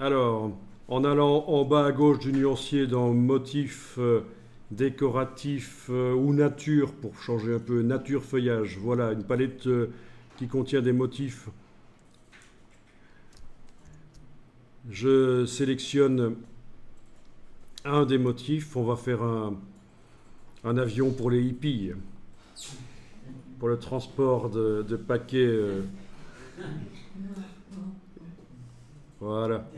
Alors, en allant en bas à gauche du nuancier dans motif décoratif ou nature, pour changer un peu, nature feuillage, voilà, une palette qui contient des motifs. Je sélectionne un des motifs, on va faire un avion pour les hippies, pour le transport de paquets. Voilà.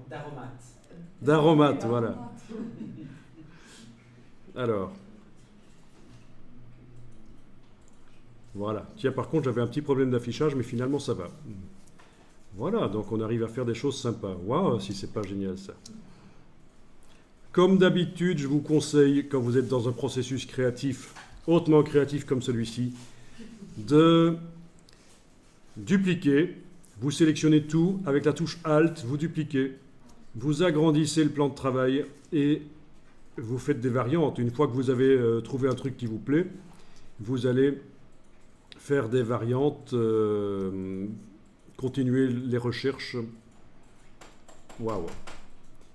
D'aromates. D'aromates, voilà. Alors. Voilà. Tiens, par contre, j'avais un petit problème d'affichage, mais finalement, ça va. Voilà, donc on arrive à faire des choses sympas. Waouh, si c'est pas génial, ça. Comme d'habitude, je vous conseille, quand vous êtes dans un processus créatif, hautement créatif comme celui-ci, de dupliquer. Vous sélectionnez tout, avec la touche Alt, vous dupliquez, vous agrandissez le plan de travail et vous faites des variantes. Une fois que vous avez trouvé un truc qui vous plaît, vous allez faire des variantes, continuer les recherches. Waouh!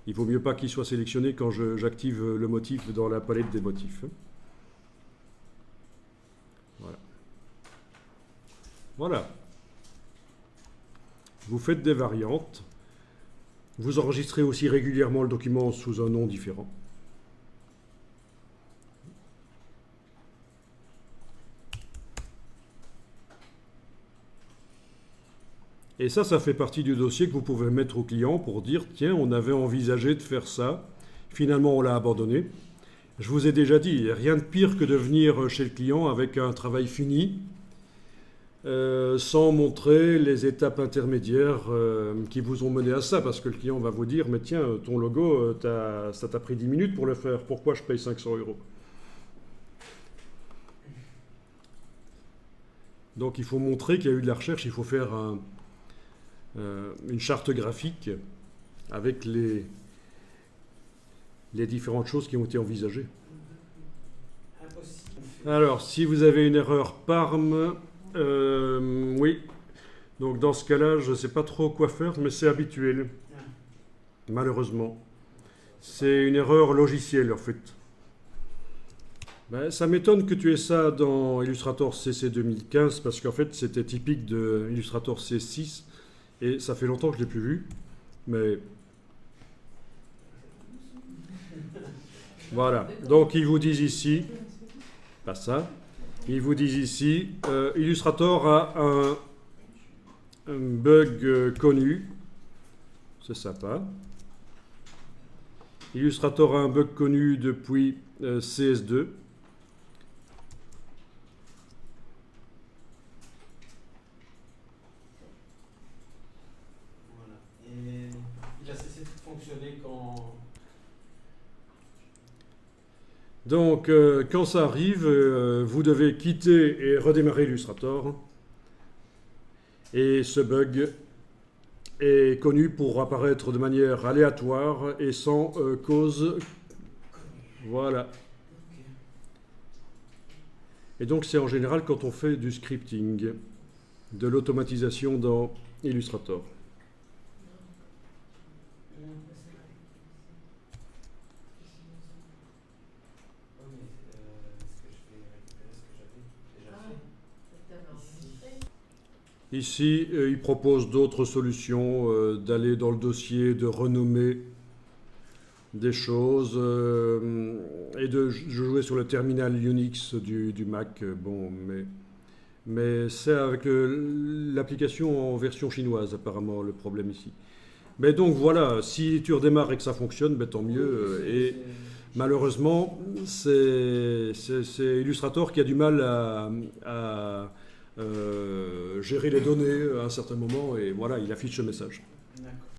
Il vaut mieux pas qu'il soit sélectionné quand j'active le motif dans la palette des motifs. Voilà. Voilà. Vous faites des variantes. Vous enregistrez aussi régulièrement le document sous un nom différent. Et ça fait partie du dossier que vous pouvez mettre au client pour dire « Tiens, on avait envisagé de faire ça. Finalement, on l'a abandonné. » Je vous ai déjà dit, il n'y a rien de pire que de venir chez le client avec un travail fini, sans montrer les étapes intermédiaires qui vous ont mené à ça, parce que le client va vous dire « Mais tiens, ton logo, ça t'a pris 10 minutes pour le faire, pourquoi je paye 500 €? » Donc il faut montrer qu'il y a eu de la recherche, il faut faire une charte graphique avec les différentes choses qui ont été envisagées. Alors, si vous avez une erreur PARM, oui. Donc dans ce cas-là, je ne sais pas trop quoi faire, mais c'est habituel. Malheureusement. C'est une erreur logicielle, en fait. Ben, ça m'étonne que tu aies ça dans Illustrator CC 2015, parce qu'en fait, c'était typique de Illustrator C6, et ça fait longtemps que je ne l'ai plus vu, mais... Voilà. Donc, ils vous disent ici, pas ça, ils vous disent ici, Illustrator a un bug connu, c'est sympa. Illustrator a un bug connu depuis CS2. Voilà. Et il a cessé de fonctionner quand... Donc, quand ça arrive, vous devez quitter et redémarrer Illustrator. Et ce bug est connu pour apparaître de manière aléatoire et sans cause. Voilà. Et donc, c'est en général quand on fait du scripting, de l'automatisation dans Illustrator. Ici, il propose d'autres solutions, d'aller dans le dossier, de renommer des choses et de jouer sur le terminal Unix du Mac. Bon, mais c'est avec l'application en version chinoise, apparemment, le problème ici. Mais donc voilà, si tu redémarres et que ça fonctionne, ben, tant mieux. Et malheureusement, c'est Illustrator qui a du mal à gérer les données à un certain moment, et voilà, il affiche ce message.